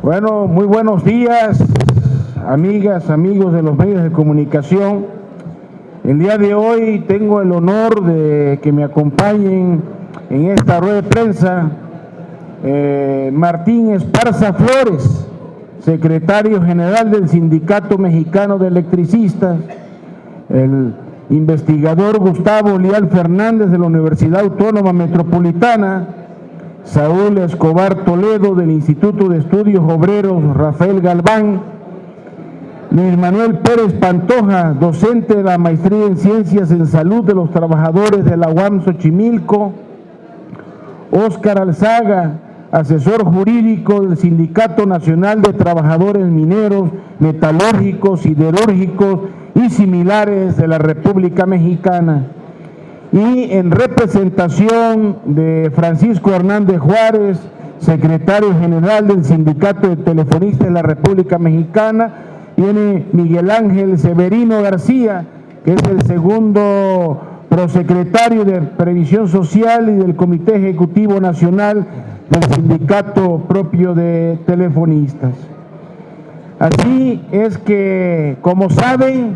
Bueno, muy buenos días, amigas, amigos de los medios de comunicación. El día de hoy tengo el honor de que me acompañen en esta rueda de prensa Martín Esparza Flores, secretario general del Sindicato Mexicano de Electricistas, el investigador Gustavo Leal Fernández de la Universidad Autónoma Metropolitana, Saúl Escobar Toledo del Instituto de Estudios Obreros Rafael Galván, Luis Manuel Pérez Pantoja, docente de la Maestría en Ciencias en Salud de los Trabajadores de la UAM Xochimilco, Óscar Alzaga, asesor jurídico del Sindicato Nacional de Trabajadores Mineros, Metalúrgicos, Siderúrgicos y similares de la República Mexicana. Y en representación de Francisco Hernández Juárez, secretario general del Sindicato de Telefonistas de la República Mexicana, viene Miguel Ángel Severino García, que es el segundo prosecretario de Previsión Social y del Comité Ejecutivo Nacional del Sindicato propio de Telefonistas. Así es que, como saben,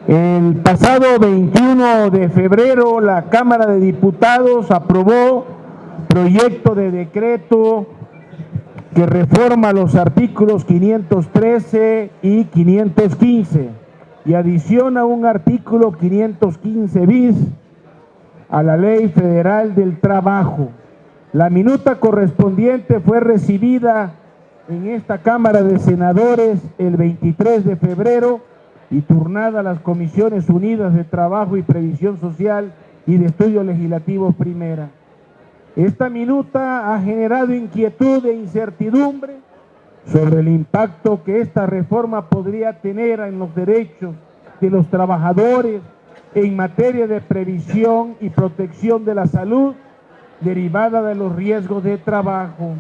el pasado 21 de febrero la Cámara de Diputados aprobó proyecto de decreto que reforma los artículos 513 y 515 y adiciona un artículo 515 bis a la Ley Federal del Trabajo. La minuta correspondiente fue recibida en esta Cámara de Senadores el 23 de febrero y turnada a las Comisiones Unidas de Trabajo y Previsión Social y de Estudios Legislativos Primera. Esta minuta ha generado inquietud e incertidumbre sobre el impacto que esta reforma podría tener en los derechos de los trabajadores en materia de previsión y protección de la salud derivada de los riesgos de trabajo,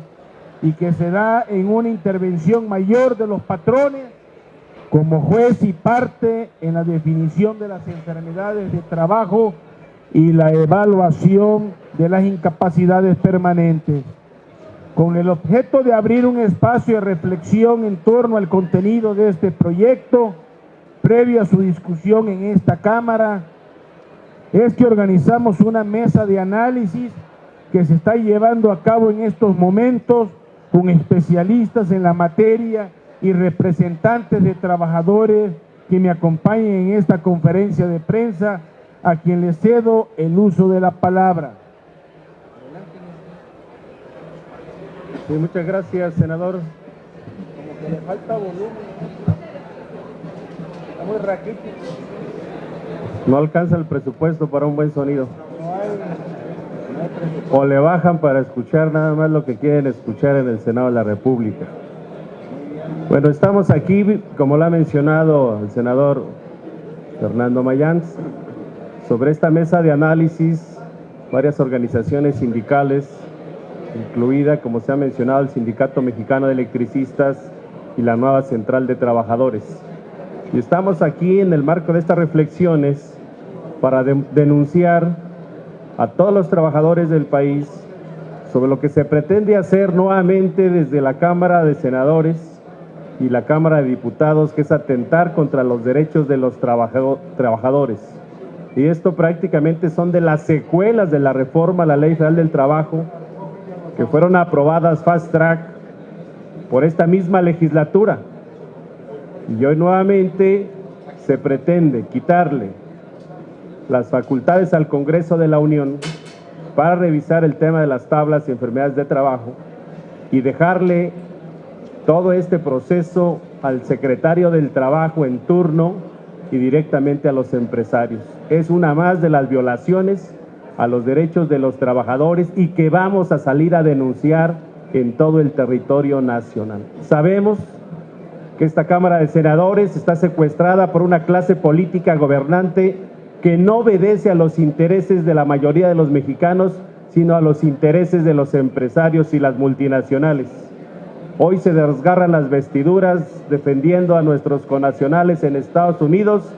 y que se da en una intervención mayor de los patrones como juez y parte en la definición de las enfermedades de trabajo y la evaluación de las incapacidades permanentes. Con el objeto de abrir un espacio de reflexión en torno al contenido de este proyecto, previo a su discusión en esta Cámara, es que organizamos una mesa de análisis que se está llevando a cabo en estos momentos con especialistas en la materia y representantes de trabajadores que me acompañen en esta conferencia de prensa, a quien les cedo el uso de la palabra. Sí, muchas gracias, senador. Como que le falta volumen. Está muy raquítico. No alcanza el presupuesto para un buen sonido. O le bajan para escuchar nada más lo que quieren escuchar en el Senado de la República. Bueno, estamos aquí, como lo ha mencionado el senador Fernando Mayans, sobre esta mesa de análisis, varias organizaciones sindicales, incluida, como se ha mencionado, el Sindicato Mexicano de Electricistas y la nueva Central de Trabajadores. Y estamos aquí en el marco de estas reflexiones para denunciar a todos los trabajadores del país sobre lo que se pretende hacer nuevamente desde la Cámara de Senadores y la Cámara de Diputados, que es atentar contra los derechos de los trabajadores. Y esto prácticamente son de las secuelas de la reforma a la Ley Federal del Trabajo, que fueron aprobadas fast track por esta misma legislatura. Y hoy nuevamente se pretende quitarle las facultades al Congreso de la Unión para revisar el tema de las tablas y enfermedades de trabajo y dejarle todo este proceso al secretario del Trabajo en turno y directamente a los empresarios. Es una más de las violaciones a los derechos de los trabajadores y que vamos a salir a denunciar en todo el territorio nacional. Sabemos que esta Cámara de Senadores está secuestrada por una clase política gobernante que no obedece a los intereses de la mayoría de los mexicanos, sino a los intereses de los empresarios y las multinacionales. Hoy se desgarran las vestiduras defendiendo a nuestros connacionales en Estados Unidos,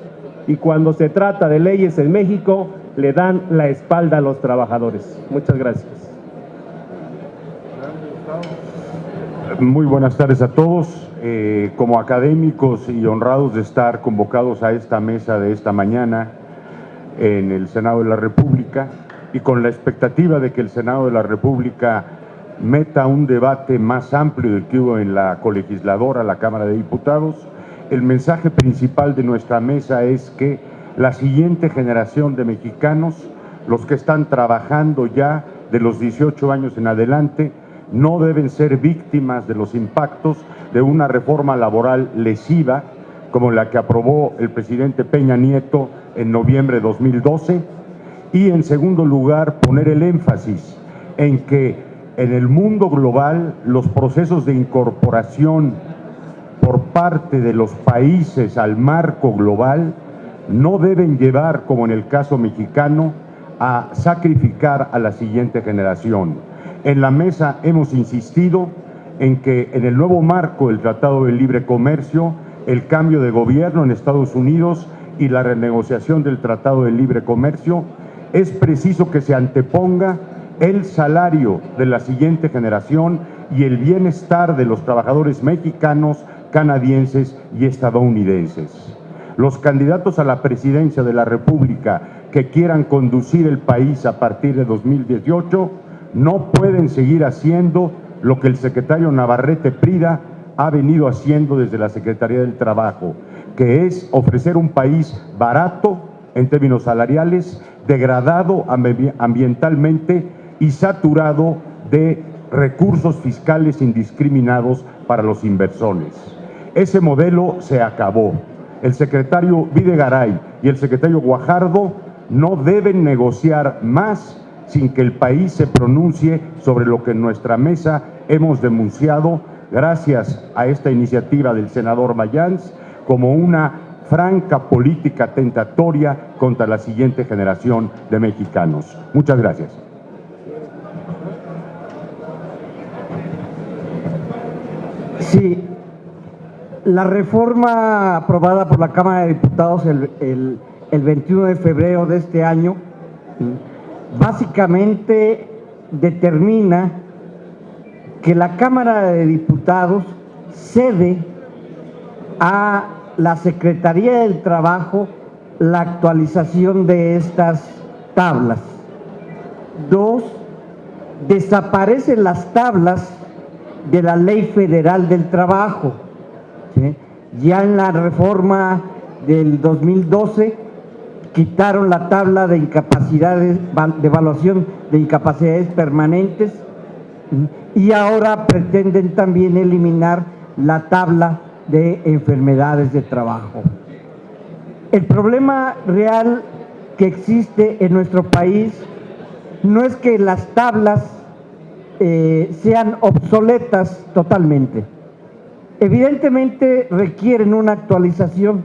y cuando se trata de leyes en México, le dan la espalda a los trabajadores. Muchas gracias. Muy buenas tardes a todos. Como académicos y honrados de estar convocados a esta mesa de esta mañana en el Senado de la República y con la expectativa de que el Senado de la República meta un debate más amplio del que hubo en la colegisladora, la Cámara de Diputados, el mensaje principal de nuestra mesa es que la siguiente generación de mexicanos, los que están trabajando ya de los 18 años en adelante, no deben ser víctimas de los impactos de una reforma laboral lesiva como la que aprobó el presidente Peña Nieto en noviembre de 2012, y en segundo lugar poner el énfasis en que en el mundo global los procesos de incorporación por parte de los países al marco global no deben llevar, como en el caso mexicano, a sacrificar a la siguiente generación. En la mesa hemos insistido en que en el nuevo marco del Tratado de Libre Comercio, el cambio de gobierno en Estados Unidos y la renegociación del Tratado de Libre Comercio, es preciso que se anteponga el salario de la siguiente generación y el bienestar de los trabajadores mexicanos, canadienses y estadounidenses. Los candidatos a la presidencia de la República que quieran conducir el país a partir de 2018 no pueden seguir haciendo lo que el secretario Navarrete Prida ha venido haciendo desde la Secretaría del Trabajo, que es ofrecer un país barato en términos salariales, degradado ambientalmente y saturado de recursos fiscales indiscriminados para los inversores. Ese modelo se acabó. El secretario Videgaray y el secretario Guajardo no deben negociar más sin que el país se pronuncie sobre lo que en nuestra mesa hemos denunciado, gracias a esta iniciativa del senador Mayans, como una franca política tentatoria contra la siguiente generación de mexicanos. Muchas gracias. Sí, la reforma aprobada por la Cámara de Diputados el 21 de febrero de este año básicamente determina que la Cámara de Diputados cede a la Secretaría del Trabajo la actualización de estas tablas. 2, desaparecen las tablas de la Ley Federal del Trabajo. ¿Sí? Ya en la reforma del 2012 quitaron la tabla de incapacidades, de evaluación de incapacidades permanentes, y ahora pretenden también eliminar la tabla de enfermedades de trabajo. El problema real que existe en nuestro país no es que las tablas sean obsoletas totalmente. Evidentemente requieren una actualización,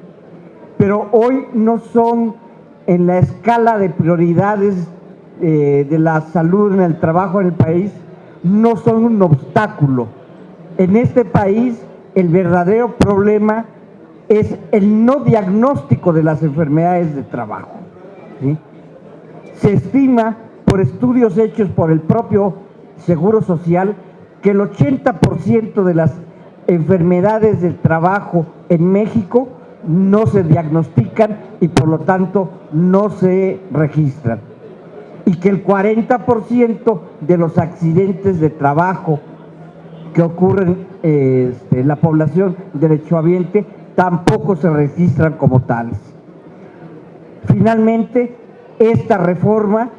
pero hoy no son en la escala de prioridades de la salud en el trabajo en el país, no son un obstáculo. En este país el verdadero problema es el no diagnóstico de las enfermedades de trabajo. ¿Sí? Se estima por estudios hechos por el propio Seguro Social que el 80% de las enfermedades del trabajo en México no se diagnostican y por lo tanto no se registran, y que el 40% de los accidentes de trabajo que ocurren en la población derechohabiente tampoco se registran como tales. Finalmente, esta reforma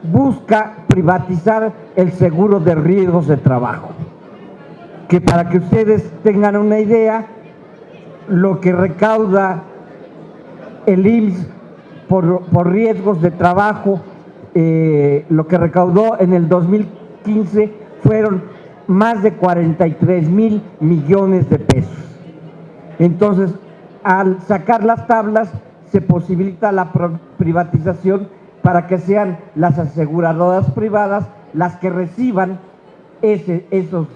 busca privatizar el seguro de riesgos de trabajo, que para que ustedes tengan una idea, lo que recauda el IMSS por riesgos de trabajo, lo que recaudó en el 2015 fueron más de 43,000 millones de pesos. Entonces, al sacar las tablas, se posibilita la privatización para que sean las aseguradoras privadas las que reciban esos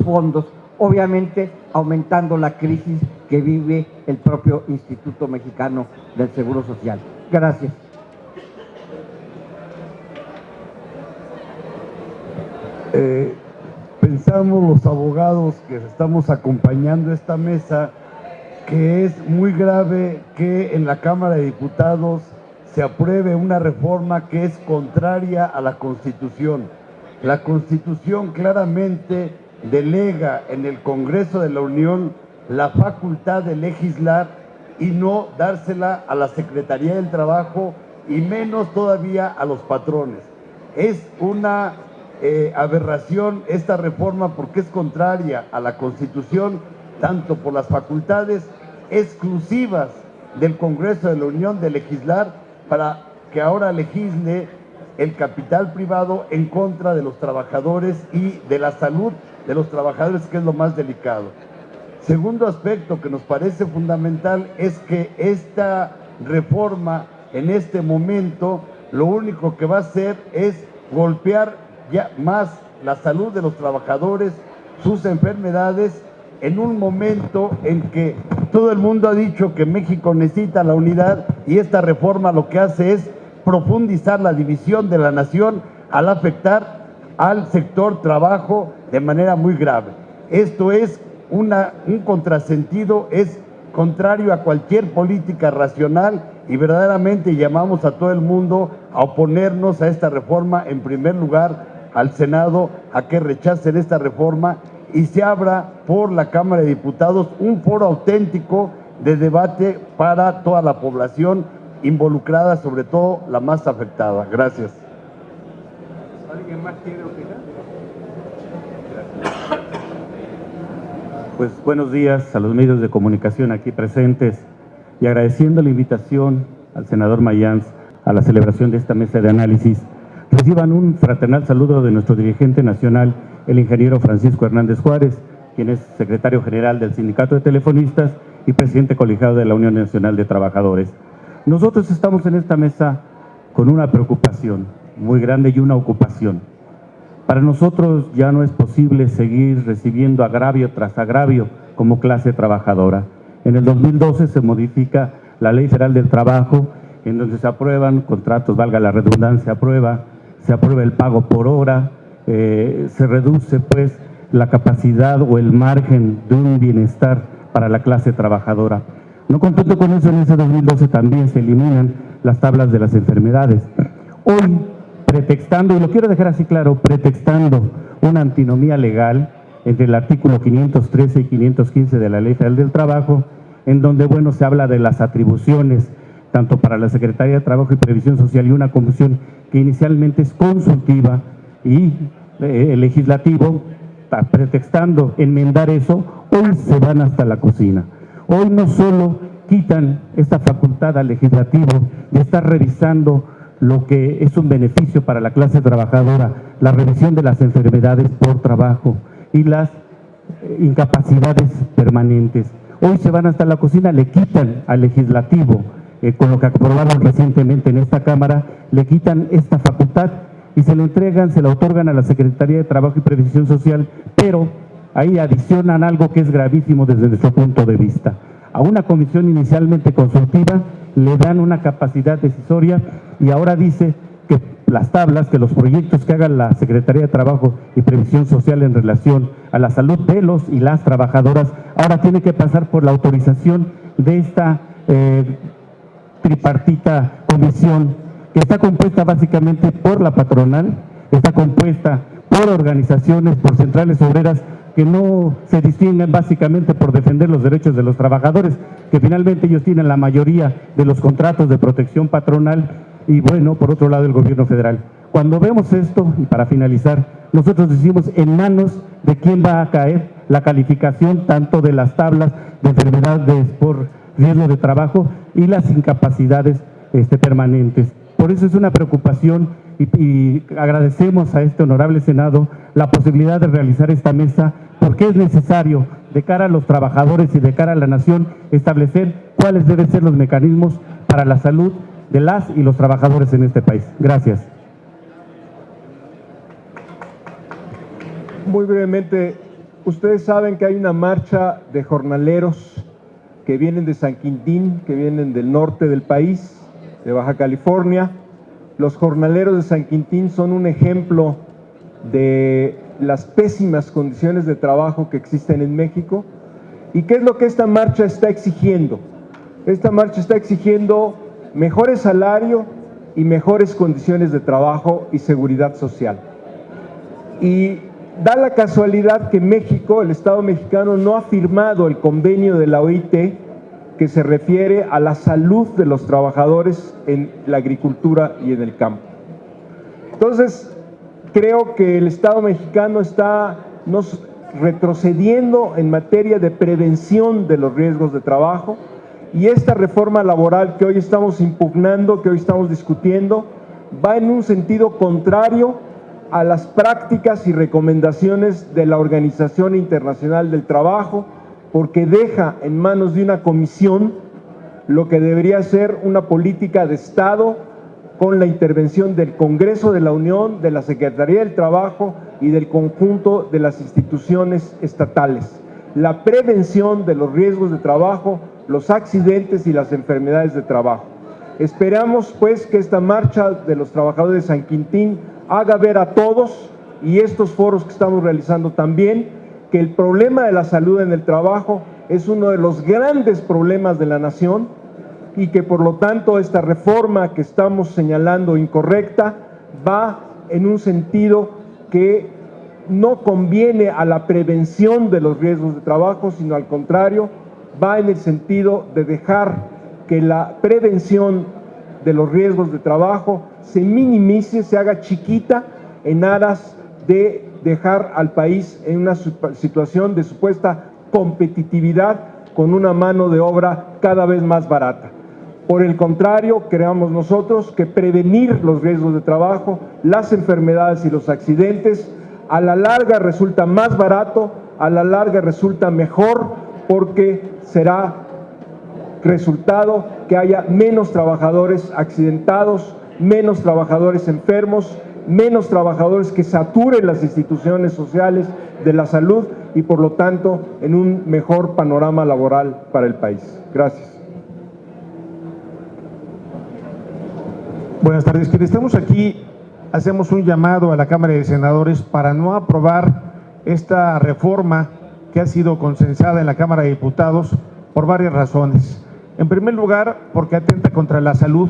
fondos, obviamente aumentando la crisis que vive el propio Instituto Mexicano del Seguro Social. Gracias. pensamos los abogados que estamos acompañando esta mesa que es muy grave que en la Cámara de Diputados se apruebe una reforma que es contraria a la Constitución. La Constitución claramente delega en el Congreso de la Unión la facultad de legislar y no dársela a la Secretaría del Trabajo y menos todavía a los patrones. Es una aberración esta reforma porque es contraria a la Constitución, tanto por las facultades exclusivas del Congreso de la Unión de legislar para que ahora legisle el capital privado en contra de los trabajadores y de la salud de los trabajadores, que es lo más delicado. Segundo aspecto que nos parece fundamental es que esta reforma en este momento lo único que va a hacer es golpear ya más la salud de los trabajadores, sus enfermedades, en un momento en que todo el mundo ha dicho que México necesita la unidad y esta reforma lo que hace es profundizar la división de la nación al afectar al sector trabajo de manera muy grave. Esto es un contrasentido, es contrario a cualquier política racional y verdaderamente llamamos a todo el mundo a oponernos a esta reforma, en primer lugar al Senado, a que rechacen esta reforma y se abra por la Cámara de Diputados un foro auténtico de debate para toda la población involucrada, sobre todo la más afectada. Gracias. ¿Alguien más quiere opinar? Pues buenos días a los medios de comunicación aquí presentes y agradeciendo la invitación al senador Mayans a la celebración de esta mesa de análisis. Reciban un fraternal saludo de nuestro dirigente nacional, el ingeniero Francisco Hernández Juárez, quien es secretario general del Sindicato de Telefonistas y presidente colegiado de la Unión Nacional de Trabajadores. Nosotros estamos en esta mesa con una preocupación muy grande y una ocupación. Para nosotros ya no es posible seguir recibiendo agravio tras agravio como clase trabajadora. En el 2012 se modifica la Ley Federal del Trabajo, en donde se aprueban contratos, valga la redundancia, se aprueba el pago por hora, se reduce pues la capacidad o el margen de un bienestar para la clase trabajadora. No contento con eso, en ese 2012 también se eliminan las tablas de las enfermedades. Hoy, pretextando, y lo quiero dejar así claro, pretextando una antinomía legal entre el artículo 513 y 515 de la Ley Federal del Trabajo, en donde, bueno, se habla de las atribuciones, tanto para la Secretaría de Trabajo y Previsión Social y una comisión que inicialmente es consultiva y el legislativo, pretextando enmendar eso, hoy se van hasta la cocina. Hoy no solo quitan esta facultad al legislativo de estar revisando lo que es un beneficio para la clase trabajadora, la revisión de las enfermedades por trabajo y las incapacidades permanentes. Hoy se van hasta la cocina, le quitan al legislativo, con lo que aprobaron recientemente en esta Cámara, le quitan esta facultad y se lo entregan, se la otorgan a la Secretaría de Trabajo y Previsión Social, pero ahí adicionan algo que es gravísimo desde nuestro punto de vista. A una comisión inicialmente consultiva le dan una capacidad decisoria y ahora dice que las tablas, que los proyectos que haga la Secretaría de Trabajo y Previsión Social en relación a la salud de los y las trabajadoras, ahora tiene que pasar por la autorización de esta tripartita comisión, que está compuesta básicamente por la patronal, está compuesta por organizaciones, por centrales obreras, que no se distinguen básicamente por defender los derechos de los trabajadores, que finalmente ellos tienen la mayoría de los contratos de protección patronal, y bueno, por otro lado el gobierno federal. Cuando vemos esto, y para finalizar, nosotros decimos en manos de quién va a caer la calificación tanto de las tablas de enfermedades por riesgo de trabajo y las incapacidades permanentes. Por eso es una preocupación y agradecemos a este honorable Senado la posibilidad de realizar esta mesa, porque es necesario, de cara a los trabajadores y de cara a la nación, establecer cuáles deben ser los mecanismos para la salud de las y los trabajadores en este país. Gracias. Muy brevemente, ustedes saben que hay una marcha de jornaleros que vienen de San Quintín, que vienen del norte del país, de Baja California. Los jornaleros de San Quintín son un ejemplo de las pésimas condiciones de trabajo que existen en México. ¿Y qué es lo que esta marcha está exigiendo? Esta marcha está exigiendo mejores salarios y mejores condiciones de trabajo y seguridad social. Y da la casualidad que México, el Estado mexicano, no ha firmado el convenio de la OIT que se refiere a la salud de los trabajadores en la agricultura y en el campo. Entonces, creo que el Estado mexicano está retrocediendo en materia de prevención de los riesgos de trabajo, y esta reforma laboral que hoy estamos impugnando, que hoy estamos discutiendo, va en un sentido contrario a las prácticas y recomendaciones de la Organización Internacional del Trabajo, porque deja en manos de una comisión lo que debería ser una política de Estado con la intervención del Congreso de la Unión, de la Secretaría del Trabajo y del conjunto de las instituciones estatales. La prevención de los riesgos de trabajo, los accidentes y las enfermedades de trabajo. Esperamos pues que esta marcha de los trabajadores de San Quintín haga ver a todos, y estos foros que estamos realizando también, que el problema de la salud en el trabajo es uno de los grandes problemas de la nación, y que por lo tanto esta reforma que estamos señalando incorrecta va en un sentido que no conviene a la prevención de los riesgos de trabajo, sino al contrario, va en el sentido de dejar que la prevención de los riesgos de trabajo se minimice, se haga chiquita en aras de dejar al país en una situación de supuesta competitividad con una mano de obra cada vez más barata. Por el contrario, creemos nosotros que prevenir los riesgos de trabajo, las enfermedades y los accidentes, a la larga resulta más barato, a la larga resulta mejor, porque será resultado que haya menos trabajadores accidentados, menos trabajadores enfermos, menos trabajadores que saturen las instituciones sociales de la salud y por lo tanto en un mejor panorama laboral para el país. Gracias. Buenas tardes. Quienes estamos aquí hacemos un llamado a la Cámara de Senadores para no aprobar esta reforma que ha sido consensada en la Cámara de Diputados por varias razones. En primer lugar, porque atenta contra la salud,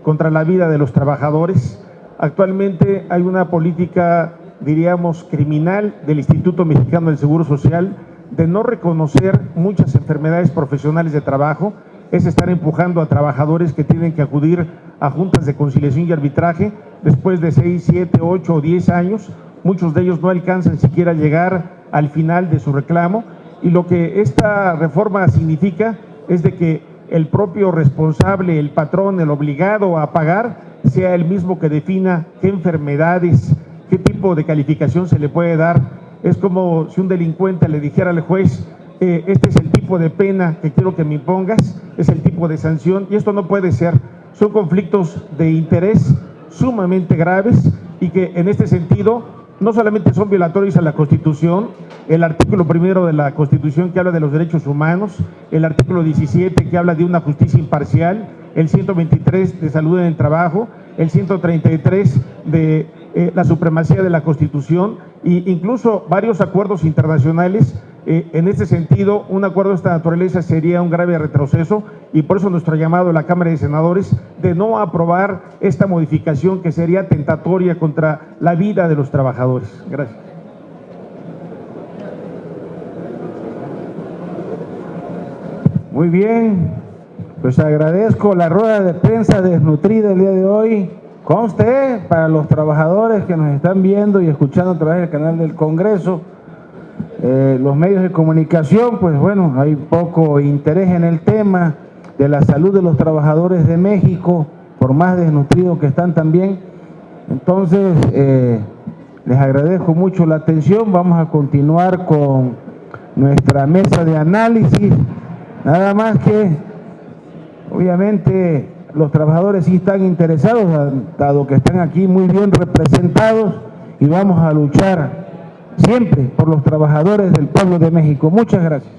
contra la vida de los trabajadores. Actualmente hay una política, diríamos, criminal del Instituto Mexicano del Seguro Social de no reconocer muchas enfermedades profesionales de trabajo. Es estar empujando a trabajadores que tienen que acudir a juntas de conciliación y arbitraje después de 6, 7, 8 o 10 años. Muchos de ellos no alcanzan siquiera a llegar al final de su reclamo, y lo que esta reforma significa es de que el propio responsable, el patrón, el obligado a pagar, sea el mismo que defina qué enfermedades, qué tipo de calificación se le puede dar. Es como si un delincuente le dijera al juez: este es el tipo de pena que quiero que me impongas, es el tipo de sanción, y esto no puede ser. Son conflictos de interés sumamente graves y que en este sentido no solamente son violatorios a la Constitución, el artículo 1 de la Constitución que habla de los derechos humanos, el artículo 17 que habla de una justicia imparcial, el 123 de salud en el trabajo, el 133 de la supremacía de la Constitución, e incluso varios acuerdos internacionales. En este sentido, un acuerdo de esta naturaleza sería un grave retroceso, y por eso nuestro llamado a la Cámara de Senadores de no aprobar esta modificación que sería tentatoria contra la vida de los trabajadores. Gracias. Muy bien, pues agradezco la rueda de prensa desnutrida el día de hoy. Conste, para los trabajadores que nos están viendo y escuchando a través del canal del Congreso, los medios de comunicación, pues bueno, hay poco interés en el tema de la salud de los trabajadores de México, por más desnutridos que están también. Entonces, les agradezco mucho la atención. Vamos a continuar con nuestra mesa de análisis. Nada más que, obviamente, los trabajadores sí están interesados, dado que están aquí muy bien representados, y vamos a luchar siempre por los trabajadores del pueblo de México. Muchas gracias.